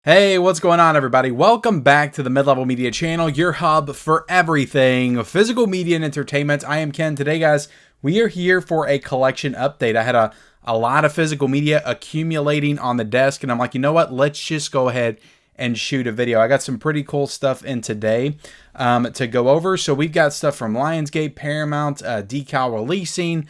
Hey, what's going on, everybody? Welcome back to the Mid-Level Media channel, your hub for everything physical media and entertainment. I am Ken. Today, guys, we are here for a collection update. I had a lot of physical media accumulating on the desk, and I'm like, you know what? Let's just go ahead and shoot a video. I got some pretty cool stuff in today to go over. So we've got stuff from Lionsgate, Paramount, Decal Releasing.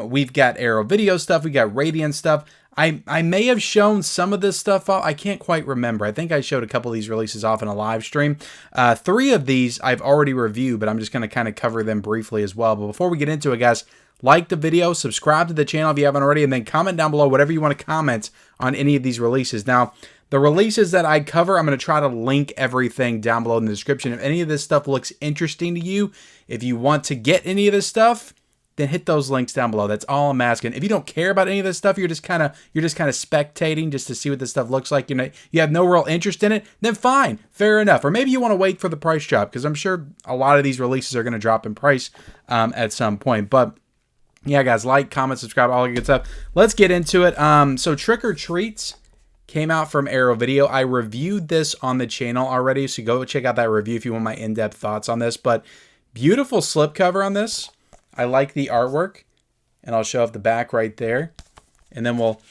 We've got Arrow Video stuff. We got Radiant stuff. I may have shown some of this stuff off. I can't quite remember. I think I showed a couple of these releases off in a live stream. 3 of these I've already reviewed, but I'm just going to kind of cover them briefly as well. But before we get into it, guys, like the video, subscribe to the channel if you haven't already, and then comment down below whatever you want to comment on any of these releases. Now, the releases that I cover, I'm going to try to link everything down below in the description. If any of this stuff looks interesting to you, if you want to get any of this stuff, then hit those links down below. That's all I'm asking. If you don't care about any of this stuff, you're just kind of spectating just to see what this stuff looks like. You know, you have no real interest in it, then fine, fair enough. Or maybe you want to wait for the price drop, because I'm sure a lot of these releases are going to drop in price at some point. But yeah, guys, like, comment, subscribe, all the good stuff. Let's get into it. So Trick or Treats came out from Arrow Video. I reviewed this on the channel already, so go check out that review if you want my in-depth thoughts on this. But beautiful slipcover on this. I like the artwork, and I'll show off the back right there, and then we'll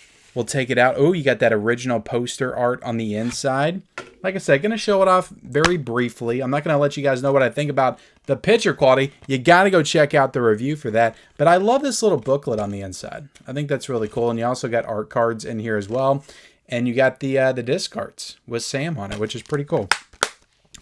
take it out. Oh, you got that original poster art on the inside. Like I said, going to show it off very briefly. I'm not going to let you guys know what I think about the picture quality. You got to go check out the review for that. But I love this little booklet on the inside. I think that's really cool, and you also got art cards in here as well, and you got the disc cards with Sam on it, which is pretty cool.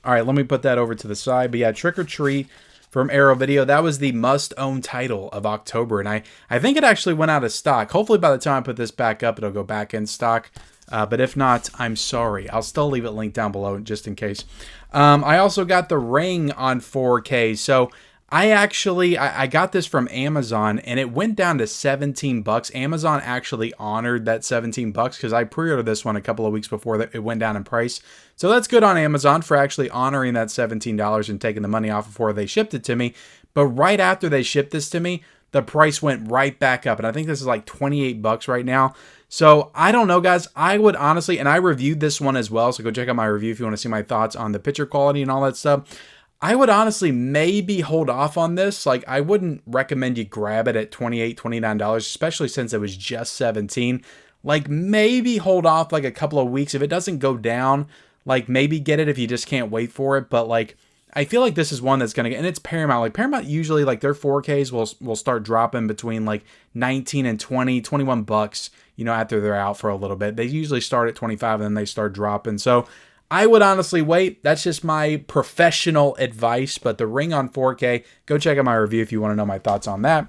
All right, let me put that over to the side. But yeah, Trick or Treat from Arrow Video. That was the must-own title of October, and I think it actually went out of stock. Hopefully by the time I put this back up, it'll go back in stock. But if not, I'm sorry. I'll still leave it linked down below just in case. I also got The Ring on 4K. So I got this from Amazon, and it went down to 17 bucks. Amazon actually honored that 17 bucks because I pre-ordered this one a couple of weeks before it went down in price. So that's good on Amazon for actually honoring that $17 and taking the money off before they shipped it to me. But right after they shipped this to me, the price went right back up. And I think this is like 28 bucks right now. So I don't know, guys. I would honestly, and I reviewed this one as well, so go check out my review if you want to see my thoughts on the picture quality and all that stuff. I would honestly maybe hold off on this. Like, I wouldn't recommend you grab it at $28, $29, especially since it was just 17. Like, maybe hold off like a couple of weeks. If it doesn't go down, like, maybe get it if you just can't wait for it. But like, I feel like this is one that's gonna get, and it's Paramount. Like, Paramount usually, like, their 4Ks will start dropping between like 19 and 20, 21 bucks, you know, after they're out for a little bit. They usually start at 25 and then they start dropping. So I would honestly wait. That's just my professional advice. But The Ring on 4K, go check out my review if you want to know my thoughts on that.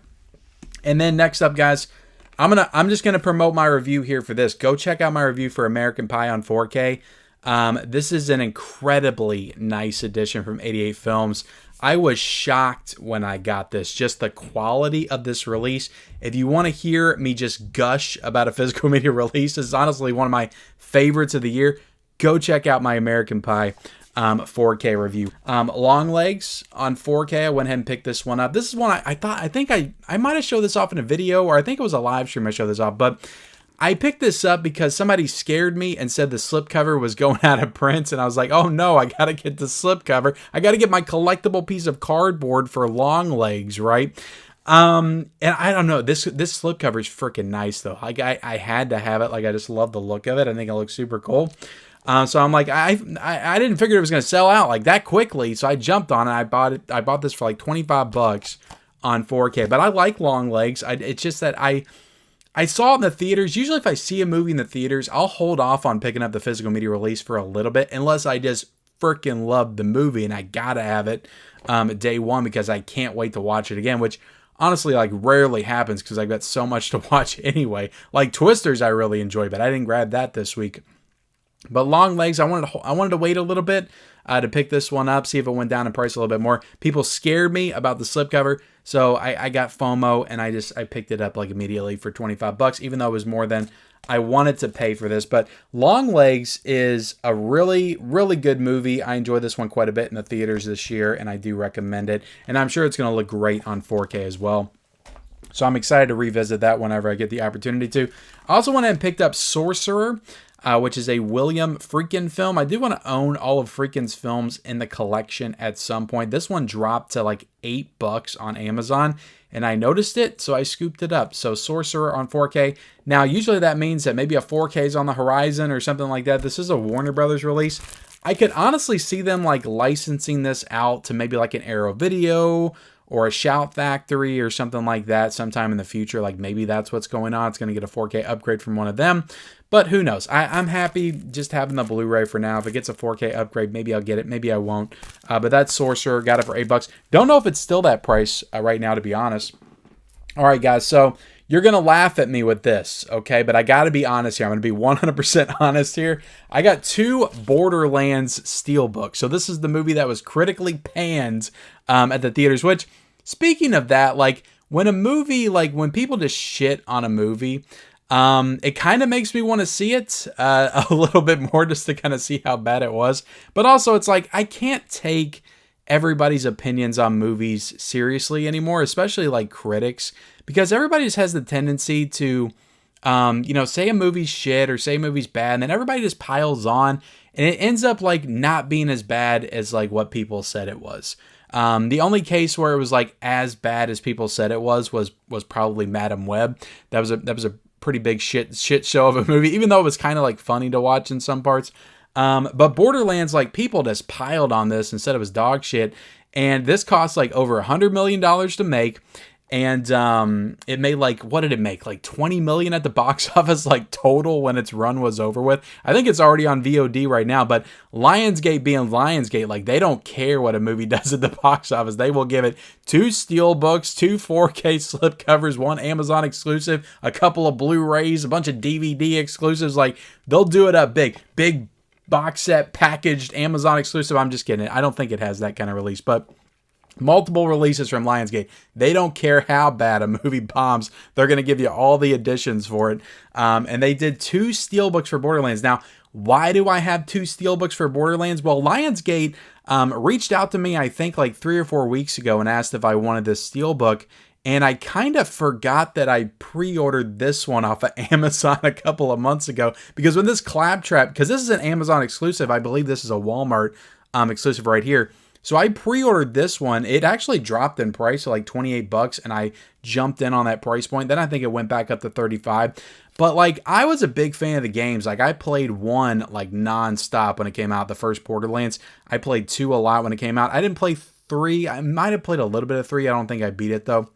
And then next up, guys, I'm just gonna promote my review here for this. Go check out my review for American Pie on 4K. This is an incredibly nice edition from 88 Films. I was shocked when I got this, just the quality of this release. If you want to hear me just gush about a physical media release, this is honestly one of my favorites of the year. Go check out my American Pie 4K review. Long Legs on 4K. I went ahead and picked this one up. This is one I think I might have showed this off in a video, or I think it was a live stream I showed this off, but I picked this up because somebody scared me and said the slipcover was going out of print, and I was like, oh no, I gotta get the slipcover. I gotta get my collectible piece of cardboard for Long Legs, right? And I don't know, this slipcover is freaking nice though. Like, I had to have it. Like, I just love the look of it. I think it looks super cool. So I'm like, I didn't figure it was going to sell out like that quickly. So I jumped on it. I bought this for like 25 bucks on 4K, but I like Long Legs. It's just that I saw it in the theaters. Usually if I see a movie in the theaters, I'll hold off on picking up the physical media release for a little bit, unless I just freaking love the movie and I gotta have it day one because I can't wait to watch it again, which honestly, like, rarely happens because I've got so much to watch anyway. Like Twisters I really enjoy, but I didn't grab that this week. But Long Legs, I wanted to wait a little bit to pick this one up, see if it went down in price a little bit more. People scared me about the slipcover, so I got FOMO and I picked it up like immediately for 25 bucks, even though it was more than I wanted to pay for this. But Long Legs is a really, really good movie. I enjoyed this one quite a bit in the theaters this year, and I do recommend it. And I'm sure it's going to look great on 4K as well. So I'm excited to revisit that whenever I get the opportunity to. I also went ahead and picked up Sorcerer. which is a William Friedkin film. I do want to own all of Friedkin's films in the collection at some point. This one dropped to like $8 on Amazon, and I noticed it, so I scooped it up. So Sorcerer on 4K. Now, usually that means that maybe a 4K is on the horizon or something like that. This is a Warner Brothers release. I could honestly see them like licensing this out to maybe like an Arrow Video or a Shout Factory or something like that sometime in the future. Like maybe that's what's going on. It's going to get a 4K upgrade from one of them. But who knows? I'm happy just having the Blu-ray for now. If it gets a 4K upgrade, maybe I'll get it. Maybe I won't. But that's Sorcerer. Got it for $8. Don't know if it's still that price right now, to be honest. All right, guys. So you're going to laugh at me with this, okay? But I got to be honest here. I'm going to be 100% honest here. I got 2 Borderlands Steelbooks. So this is the movie that was critically panned at the theaters, which, speaking of that, like when a movie, like when people just shit on a movie, it kind of makes me want to see it a little bit more just to kind of see how bad it was. But also it's like, I can't take everybody's opinions on movies seriously anymore, especially like critics, because everybody just has the tendency to, say a movie's shit or say a movie's bad, and then everybody just piles on, and it ends up like not being as bad as like what people said it was. The only case where it was like as bad as people said it was probably Madam Web. That was a pretty big shit show of a movie, even though it was kind of like funny to watch in some parts. But Borderlands, like people just piled on this and said it was dog shit. And this cost like over $100 million to make. And it made like, what did it make? Like 20 million at the box office, like total when its run was over with. I think it's already on VOD right now, but Lionsgate being Lionsgate, like they don't care what a movie does at the box office. They will give it 2 Steelbooks, 2 4K slipcovers, 1 Amazon exclusive, a couple of Blu-rays, a bunch of DVD exclusives. Like they'll do it up big box set packaged Amazon exclusive. I'm just kidding. I don't think it has that kind of release, but multiple releases from Lionsgate. They don't care how bad a movie bombs. They're going to give you all the additions for it. And they did 2 Steelbooks for Borderlands. Now, why do I have 2 Steelbooks for Borderlands? Well, Lionsgate reached out to me, I think like 3 or 4 weeks ago and asked if I wanted this Steelbook. And I kind of forgot that I pre-ordered this one off of Amazon a couple of months ago. Because when this Claptrap, because this is an Amazon exclusive, I believe this is a Walmart exclusive right here. So I pre-ordered this one. It actually dropped in price to like $28, and I jumped in on that price point. Then I think it went back up to $35. But like I was a big fan of the games. Like I played 1 like non-stop when it came out, the first Borderlands. I played 2 a lot when it came out. I didn't play 3. I might have played a little bit of 3. I don't think I beat it though,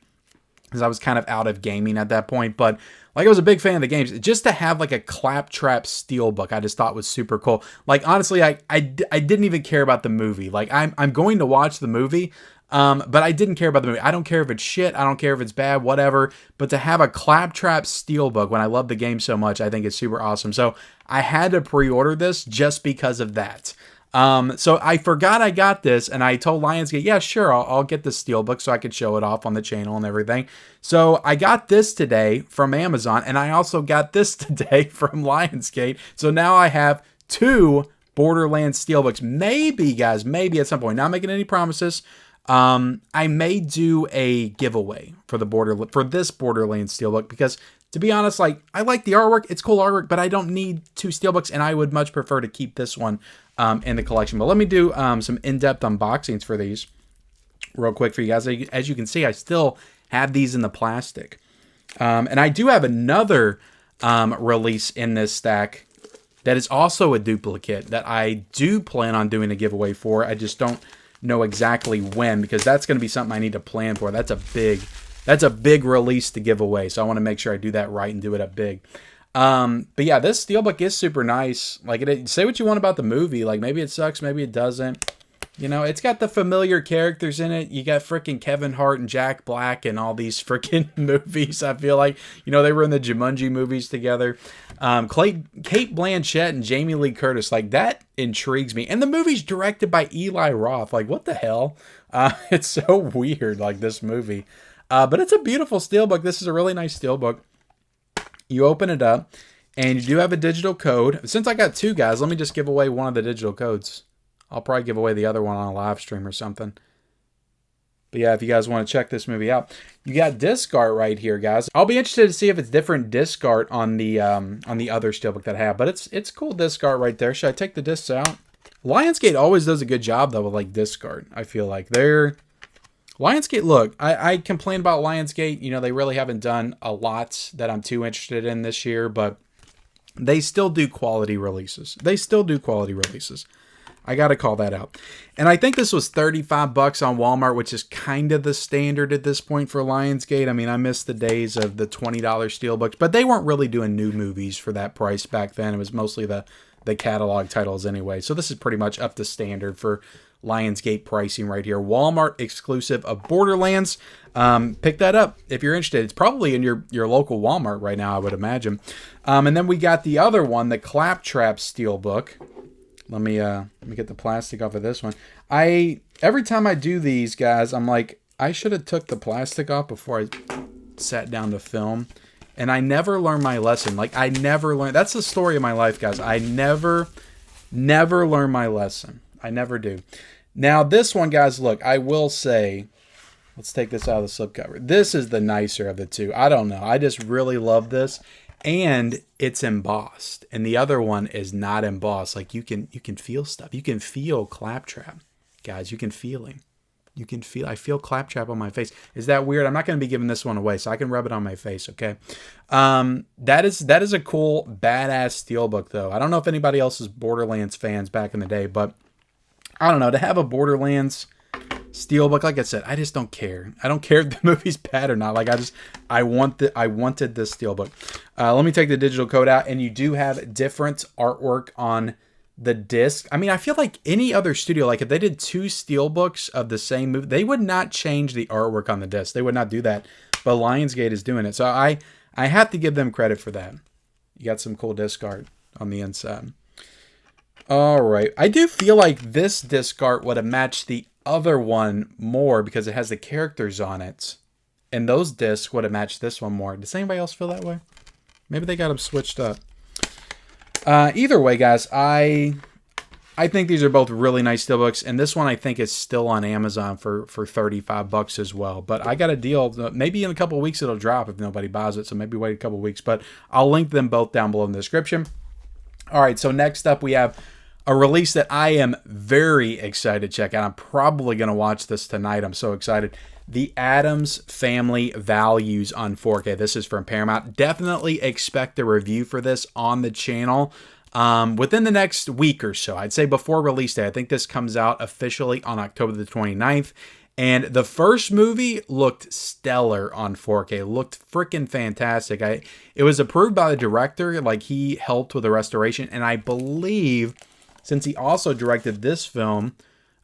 because I was kind of out of gaming at that point. But like I was a big fan of the games. Just to have like a Claptrap Steelbook, I just thought was super cool. Like honestly, I didn't even care about the movie. Like I'm going to watch the movie, but I didn't care about the movie. I don't care if it's shit. I don't care if it's bad, whatever. But to have a Claptrap Steelbook when I love the game so much, I think it's super awesome. So I had to pre-order this just because of that. So I forgot I got this, and I told Lionsgate, yeah, sure, I'll get the Steelbook so I could show it off on the channel and everything. So I got this today from Amazon, and I also got this today from Lionsgate. So now I have 2 Borderlands Steelbooks. Maybe, guys, maybe at some point, not making any promises, I may do a giveaway for this Borderlands Steelbook, because to be honest, like I like the artwork, it's cool artwork, but I don't need 2 Steelbooks, and I would much prefer to keep this one in the collection. But let me do some in-depth unboxings for these real quick for you guys. As you can see, I still have these in the plastic. And I do have another release in this stack that is also a duplicate that I do plan on doing a giveaway for. I just don't know exactly when, because that's going to be something I need to plan for. That's a big release to give away, so I want to make sure I do that right and do it up big. But yeah, this Steelbook is super nice. Like, say what you want about the movie. Like, maybe it sucks, maybe it doesn't. You know, it's got the familiar characters in it. You got freaking Kevin Hart and Jack Black and all these freaking movies. I feel like, you know, they were in the Jumanji movies together. Kate Blanchett and Jamie Lee Curtis. Like, that intrigues me. And the movie's directed by Eli Roth. Like, what the hell? It's so weird, like, this movie. But it's a beautiful Steelbook. This is a really nice Steelbook. You open it up, and you do have a digital code. Since I got 2, guys, let me just give away one of the digital codes. I'll probably give away the other one on a live stream or something. But yeah, if you guys want to check this movie out, you got disc art right here, guys. I'll be interested to see if it's different disc art on the other Steelbook that I have. But it's cool disc art right there. Should I take the discs out? Lionsgate always does a good job though with like disc art. I feel like Lionsgate. Look, I complain about Lionsgate. You know, they really haven't done a lot that I'm too interested in this year, but they still do quality releases. I got to call that out. And I think this was 35 bucks on Walmart, which is kind of the standard at this point for Lionsgate. I mean, I miss the days of the $20 Steelbooks, but they weren't really doing new movies for that price back then. It was mostly the catalog titles anyway. So this is pretty much up to standard for Lionsgate pricing right here. Walmart exclusive of Borderlands. Pick that up if you're interested. It's probably in your local Walmart right now, I would imagine. And then we got the other one, the Claptrap Steelbook. Let me get the plastic off of this one. Every time I do these, guys, I'm like, I should have took the plastic off before I sat down to film. And I never learned my lesson. Like, I never learned. That's the story of my life, guys. I never learn my lesson. I never do. Now, this one, guys, look, I will say, let's take this out of the slipcover. This is the nicer of the two. I don't know. I just really love this. And it's embossed. And the other one is not embossed. Like, you can feel stuff. You can feel Claptrap. Guys, you can feel him. You can feel, I feel Claptrap on my face. Is that weird? I'm not going to be giving this one away, so I can rub it on my face, okay? That is a cool, badass Steelbook, though. I don't know if anybody else is Borderlands fans back in the day, but I don't know. To have a Borderlands Steelbook, like I said, I just don't care. I don't care if the movie's bad or not. Like, I wanted this Steelbook. Let me take the digital code out, and you do have different artwork on the disc. I mean, I feel like any other studio, like if they did 2 Steelbooks of the same movie, they would not change the artwork on the disc. They would not do that. But Lionsgate is doing it. So I have to give them credit for that. You got some cool disc art on the inside. All right. I do feel like this disc art would have matched the other one more because it has the characters on it. And those discs would have matched this one more. Does anybody else feel that way? Maybe they got them switched up. Either way, guys, I think these are both really nice Steelbooks, and this one I think is still on Amazon for 35 bucks as well. But I got a deal. Maybe in a couple of weeks it'll drop if nobody buys it, so maybe wait a couple of weeks. But I'll link them both down below in the description. All right, so next up we have a release that I am very excited to check out. I'm probably going to watch this tonight. I'm so excited. The Addams Family Values on 4K. This is from Paramount. Definitely expect a review for this on the channel within the next week or so. I'd say before release day. I think this comes out officially on October the 29th. And the first movie looked stellar on 4K. Looked freaking fantastic. It was approved by the director. Like, he helped with the restoration. And I believe, since he also directed this film,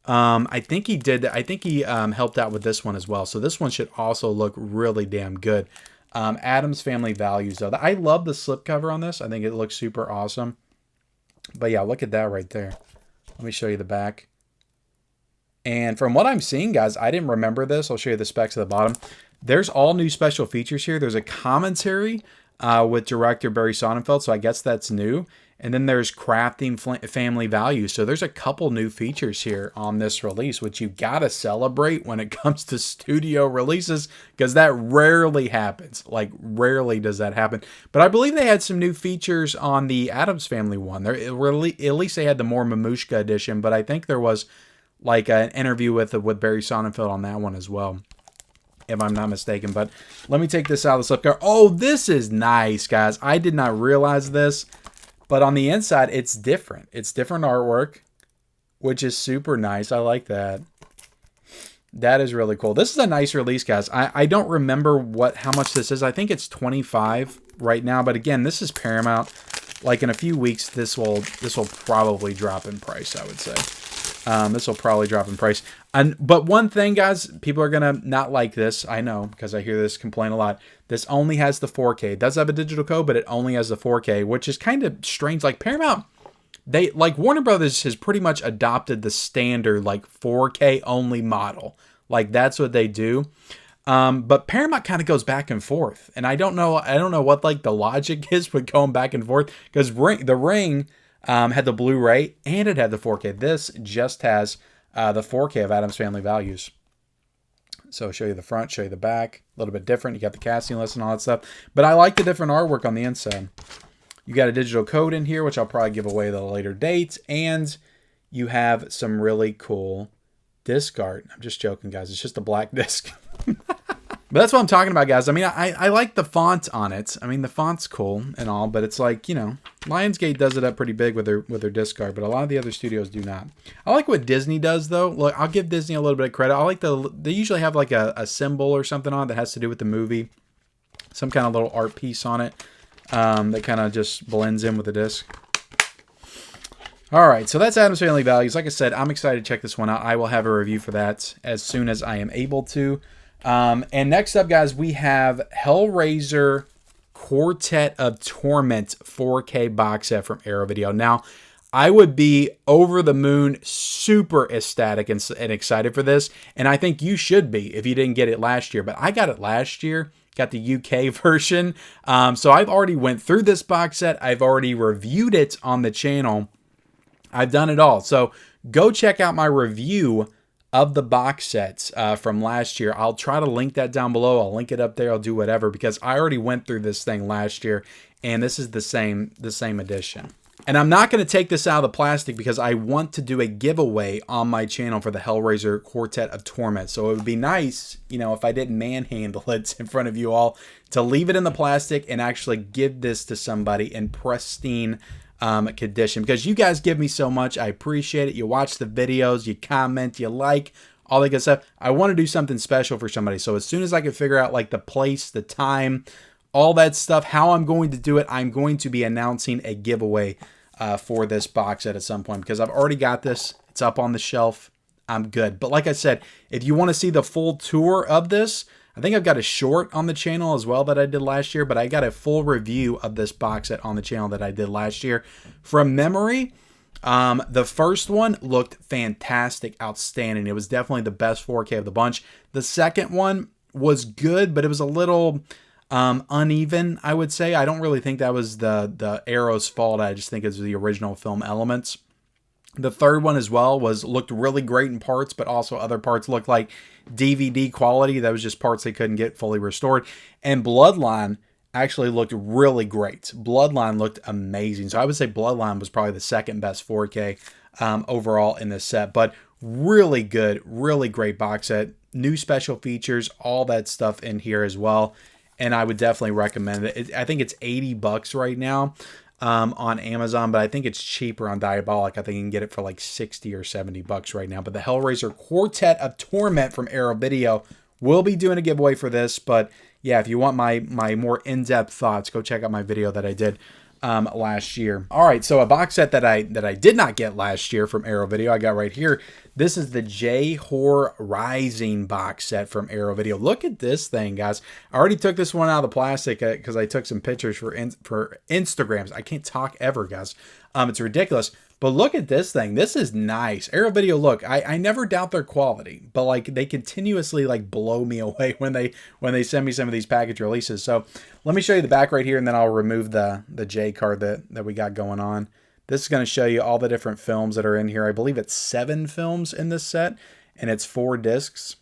I think he helped out with this one as well. So this one should also look really damn good. Addams Family Values, though. I love the slipcover on this. I think it looks super awesome. But yeah, look at that right there. Let me show you the back. And from what I'm seeing, guys, I didn't remember this. I'll show you the specs at the bottom. There's all new special features here. There's a commentary with director Barry Sonnenfeld, so I guess that's new. And then there's crafting family values. So there's a couple new features here on this release, which you got to celebrate when it comes to studio releases, because that rarely happens. Like, rarely does that happen. But I believe they had some new features on the Addams Family one. At least they had the more Mamushka edition, but I think there was like an interview with Barry Sonnenfeld on that one as well, if I'm not mistaken. But let me take this out of the slipcover. Oh, this is nice, guys. I did not realize this. But on the inside, it's different. It's different artwork, which is super nice. I like that. That is really cool. This is a nice release, guys. I don't remember how much this is. I think it's $25 right now. But again, this is Paramount. Like, in a few weeks, this will probably drop in price, I would say. This will probably drop in price. But one thing, guys, people are going to not like this. I know, because I hear this complaint a lot. This only has the 4K. It does have a digital code, but it only has the 4K, which is kind of strange. Like, Paramount, Warner Brothers has pretty much adopted the standard, like, 4K only model. Like, that's what they do. But Paramount kind of goes back and forth. And I don't know what, like, the logic is with going back and forth. Because The Ring had the Blu-ray and it had the 4K. This just has the 4K of Addams Family Values. So I'll show you the front, show you the back. A little bit different. You got the casting list and all that stuff. But I like the different artwork on the inside. You got a digital code in here, which I'll probably give away at a later date. And you have some really cool disc art. I'm just joking, guys. It's just a black disc. But that's what I'm talking about, guys. I mean, I like the font on it. I mean, the font's cool and all, but it's like, you know, Lionsgate does it up pretty big with their disc art, but a lot of the other studios do not. I like what Disney does, though. Look, I'll give Disney a little bit of credit. I like they usually have like a symbol or something on it that has to do with the movie. Some kind of little art piece on it that kind of just blends in with the disc. All right, so that's Addams Family Values. Like I said, I'm excited to check this one out. I will have a review for that as soon as I am able to. And next up, guys, we have Hellraiser Quartet of Torment 4K box set from Arrow Video. Now, I would be over the moon, super ecstatic and excited for this, and I think you should be if you didn't get it last year. But I got it last year, got the UK version, so I've already went through this box set. I've already reviewed it on the channel. I've done it all, so go check out my review of the box sets from last year. I'll try to link that down below. I'll link it up there. I'll do whatever because I already went through this thing last year, and this is the same edition. And I'm not going to take this out of the plastic because I want to do a giveaway on my channel for the Hellraiser Quartet of Torment. So it would be nice, you know, if I didn't manhandle it in front of you all, to leave it in the plastic and actually give this to somebody in pristine condition, because you guys give me so much. I appreciate it. You watch the videos, you comment, you like, all that good stuff. I want to do something special for somebody. So as soon as I can figure out like the place, the time, all that stuff, how I'm going to do it, I'm going to be announcing a giveaway for this box set at some point, because I've already got this. It's up on the shelf. I'm good. But like I said, if you want to see the full tour of this, I think I've got a short on the channel as well that I did last year, but I got a full review of this box set on the channel that I did last year. From memory, the first one looked fantastic, outstanding. It was definitely the best 4K of the bunch. The second one was good, but it was a little uneven, I would say. I don't really think that was the Arrow's fault. I just think it was the original film elements. The third one as well looked really great in parts, but also other parts looked like DVD quality. That was just parts they couldn't get fully restored. And Bloodline actually looked really great. Bloodline looked amazing. So I would say Bloodline was probably the second best 4K overall in this set. But really good, really great box set. New special features, all that stuff in here as well. And I would definitely recommend it. I think it's $80 right now on Amazon, but I think it's cheaper on Diabolic. I think you can get it for like 60 or $70 right now. But the Hellraiser Quartet of Torment from Arrow Video, will be doing a giveaway for this. But yeah, if you want my more in-depth thoughts, go check out my video that I did last year. All right, so a box set that I did not get last year from Arrow Video, I got right here. This is the J-Horror Rising box set from Arrow Video. Look at this thing, guys. I already took this one out of the plastic because I took some pictures for Instagrams. I can't talk ever, guys. It's ridiculous. But look at this thing. This is nice. Arrow Video, look, I never doubt their quality, but like they continuously like blow me away when they send me some of these package releases. So let me show you the back right here, and then I'll remove the J card that we got going on. This is going to show you all the different films that are in here. I believe it's 7 films in this set, and it's 4 discs.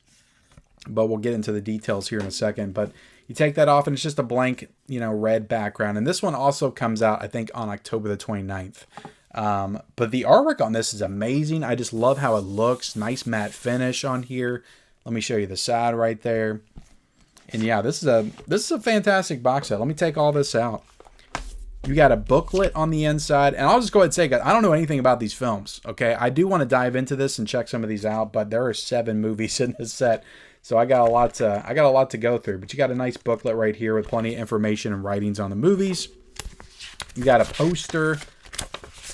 But we'll get into the details here in a second. But you take that off, and it's just a blank, red background. And this one also comes out, I think, on October the 29th. But the artwork on this is amazing. I just love how it looks. Nice matte finish on here. Let me show you the side right there. And yeah, this is a fantastic box set. Let me take all this out. You got a booklet on the inside, and I'll just go ahead and say, guys, I don't know anything about these films. Okay, I do want to dive into this and check some of these out, but there are 7 movies in this set, so I got a lot to go through. But you got a nice booklet right here with plenty of information and writings on the movies. You got a poster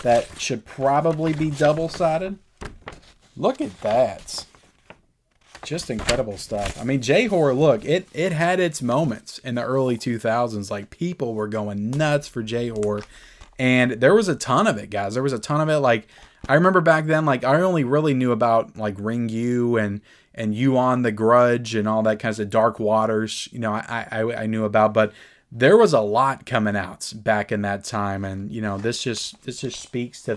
that should probably be double-sided. Look at that. Just incredible stuff. I mean, J-Horror, look, it had its moments in the early 2000s. Like, people were going nuts for J-Horror. And there was a ton of it, guys. There was a ton of it. Like, I remember back then, like, I only really knew about, like, Ring U and You-On, The Grudge, and all that kinds of Dark Waters, I knew about. But there was a lot coming out back in that time. And, this just speaks to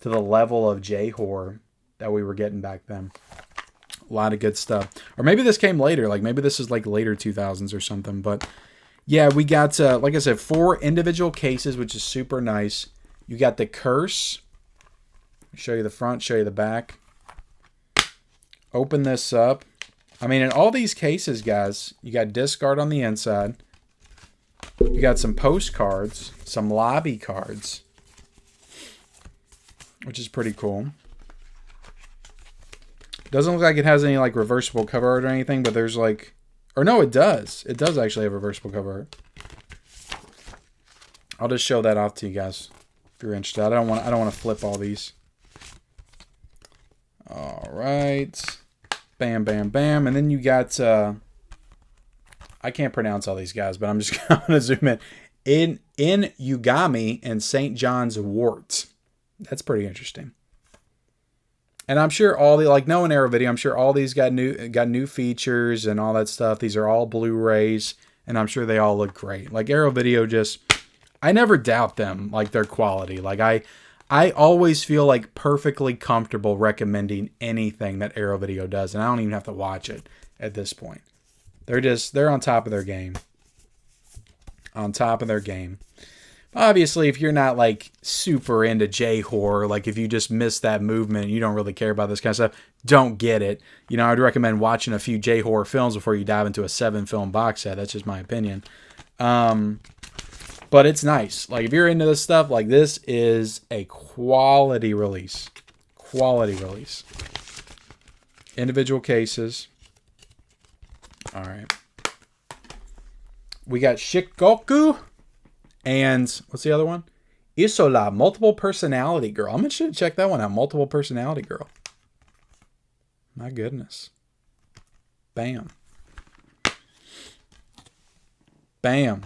the level of J-Horror that we were getting back then. A lot of good stuff. Or maybe this came later. Like maybe this is like later 2000s or something. But yeah, we got, like I said, 4 individual cases, which is super nice. You got the Curse. Show you the front, show you the back. Open this up. I mean, in all these cases, guys, you got disc art on the inside. You got some postcards, some lobby cards, which is pretty cool. Doesn't look like it has any like reversible cover art or anything, but there's like, or no, it does. It does actually have reversible cover art. I'll just show that off to you guys if you're interested. I don't want to flip all these. All right, bam, bam, bam, and then you got. I can't pronounce all these guys, but I'm just going to zoom in Ugami and St. John's Wort. That's pretty interesting. And I'm sure all the, like knowing Arrow Video, I'm sure all these got new features and all that stuff. These are all Blu-rays, and I'm sure they all look great. Like Arrow Video just, I never doubt them, like their quality. Like I always feel like perfectly comfortable recommending anything that Arrow Video does, and I don't even have to watch it at this point. They're on top of their game. On top of their game. Obviously, if you're not like super into J-horror, like if you just miss that movement and you don't really care about this kind of stuff, don't get it. You know, I'd recommend watching a few J-horror films before you dive into a 7-film box set. That's just my opinion. But it's nice. Like if you're into this stuff, like this is a quality release. Quality release. Individual cases. All right. We got Shikoku. And what's the other one? Isola, Multiple Personality Girl. I'm going to check that one out. Multiple Personality Girl. My goodness. Bam. Bam.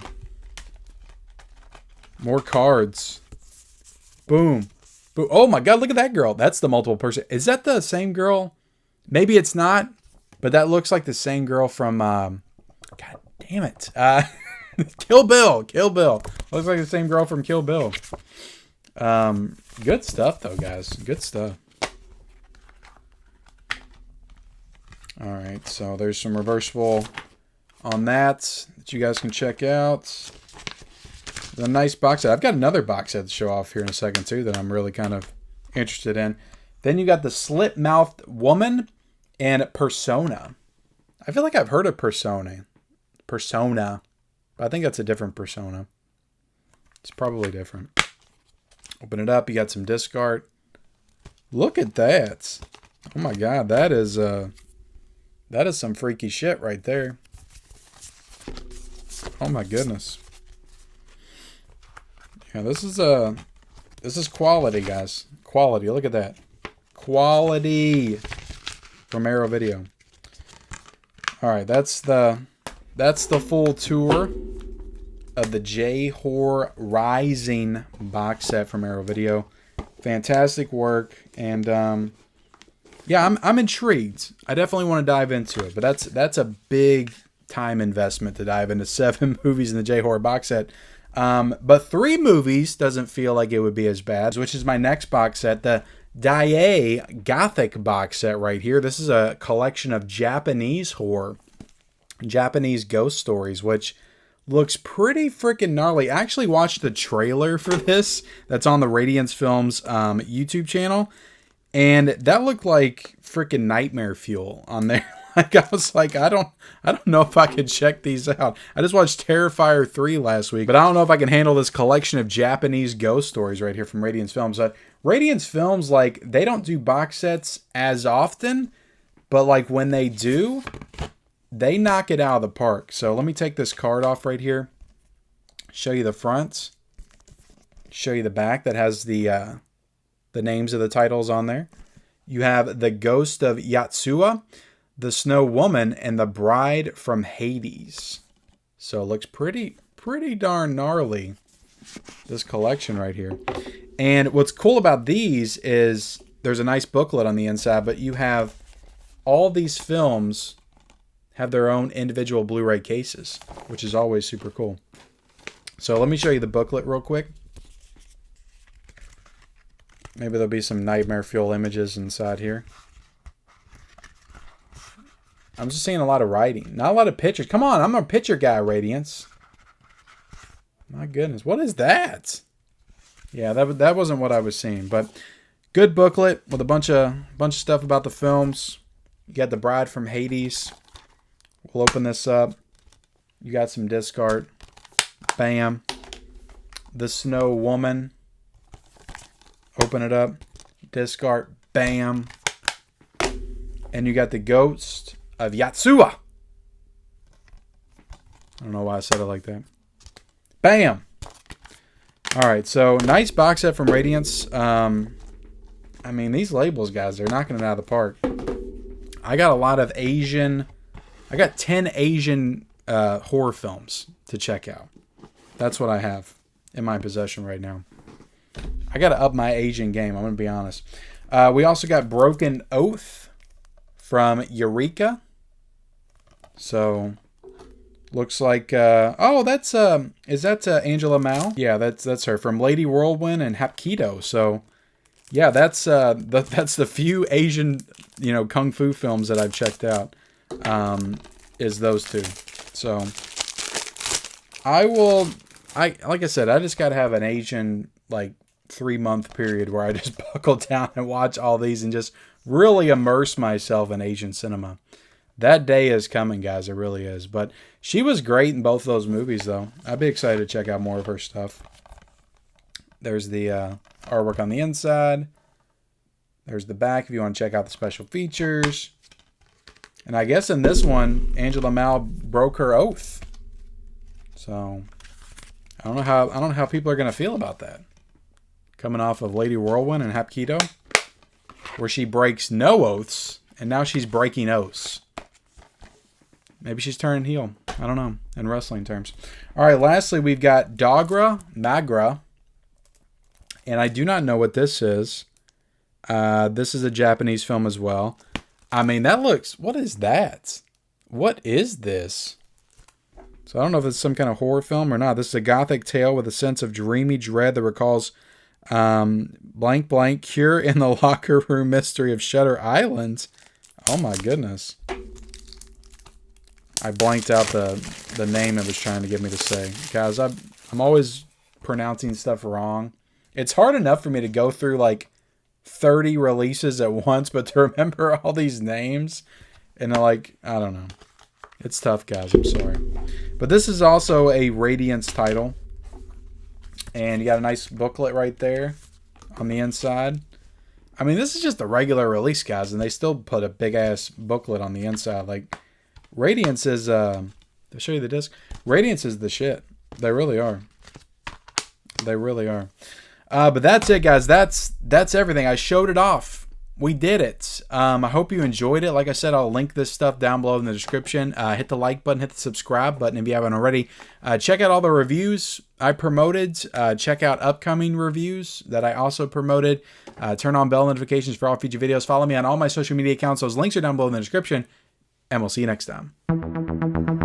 More cards. Boom. Boom. Oh my God, look at that girl. That's the multiple person. Is that the same girl? Maybe it's not, but that looks like the same girl from, God damn it. Kill Bill. Kill Bill. Looks like the same girl from Kill Bill. Good stuff, though, guys. Good stuff. All right, so there's some reversible on that you guys can check out. The nice box set. I've got another box set to show off here in a second, too, that I'm really kind of interested in. Then you got the Slit-Mouthed Woman and Persona. I feel like I've heard of Persona. But I think that's a different Persona. It's probably different. Open it up. You got some disc art. Look at that. Oh my God, that is some freaky shit right there. Oh my goodness. Yeah, this is quality, guys. Quality. Look at that. Quality from Arrow Video. All right, that's the full tour of the J-Horror Rising box set from Arrow Video. Fantastic work, and yeah, I'm intrigued. I definitely want to dive into it, but that's a big time investment to dive into 7 movies in the J-Horror box set. But 3 movies doesn't feel like it would be as bad, which is my next box set, the Dai Gothic box set right here. This is a collection of Japanese horror, Japanese ghost stories, which looks pretty freaking gnarly. I actually watched the trailer for this that's on the Radiance Films YouTube channel, and that looked like freaking nightmare fuel on there. Like I was like, I don't know if I could check these out. I just watched Terrifier 3 last week, but I don't know if I can handle this collection of Japanese ghost stories right here from Radiance Films. Radiance Films, like, they don't do box sets as often, but like when they do, they knock it out of the park. So let me take this card off right here, show you the front, show you the back that has the names of the titles on there. You have The Ghost of Yatsuya, The Snow Woman, and The Bride from Hades. So it looks pretty darn gnarly, this collection right here. And what's cool about these is there's a nice booklet on the inside, but you have all these films have their own individual Blu-ray cases, which is always super cool. So let me show you the booklet real quick. Maybe there'll be some nightmare fuel images inside here. I'm just seeing a lot of writing. Not a lot of pictures. Come on, I'm a picture guy, Radiance. My goodness, what is that? Yeah, that wasn't what I was seeing, but good booklet with a bunch of stuff about the films. You got The Bride from Hades. We'll open this up. You got some disc art. Bam. The Snow Woman. Open it up. Disc art. Bam. And you got the Ghost of Yatsuwa. I don't know why I said it like that. Bam. All right, so nice box set from Radiance. I mean, these labels, guys, they're knocking it out of the park. I got a lot of Asian. I got 10 Asian horror films to check out. That's what I have in my possession right now. I got to up my Asian game, I'm going to be honest. We also got Broken Oath from Eureka. So, looks like... oh, that's... is that Angela Mao? Yeah, that's her. From Lady Whirlwind and Hapkido. So, yeah, that's the few Asian, kung fu films that I've checked out. Is those two. So, like I said, I just got to have an Asian, 3-month period where I just buckle down and watch all these and just really immerse myself in Asian cinema. That day is coming, guys. It really is. But she was great in both those movies, though. I'd be excited to check out more of her stuff. There's the artwork on the inside. There's the back if you want to check out the special features. And I guess in this one, Angela Mao broke her oath. So I don't know how people are gonna feel about that. Coming off of Lady Whirlwind and Hapkido, where she breaks no oaths, and now she's breaking oaths. Maybe she's turning heel. I don't know, in wrestling terms. All right, lastly, we've got Magra. And I do not know what this is. This is a Japanese film as well. I mean, that looks... What is that? What is this? So I don't know if it's some kind of horror film or not. This is a gothic tale with a sense of dreamy dread that recalls blank blank Cure in the Locker Room Mystery of Shutter Island. Oh my goodness. I blanked out the name it was trying to get me to say. Guys, I'm always pronouncing stuff wrong. It's hard enough for me to go through 30 releases at once, but to remember all these names and I don't know. It's tough, guys. I'm sorry. But this is also a Radiance title. And you got a nice booklet right there on the inside. I mean, this is just a regular release, guys, and they still put a big-ass booklet on the inside. Radiance is... to show you the disc. Radiance is the shit. They really are. They really are. But that's it, guys. That's everything. I showed it off. We did it. I hope you enjoyed it. Like I said, I'll link this stuff down below in the description. Hit the like button, hit the subscribe button if you haven't already. Check out all the reviews I promoted. Check out upcoming reviews that I also promoted. Turn on bell notifications for all future videos. Follow me on all my social media accounts. Those links are down below in the description. And we'll see you next time.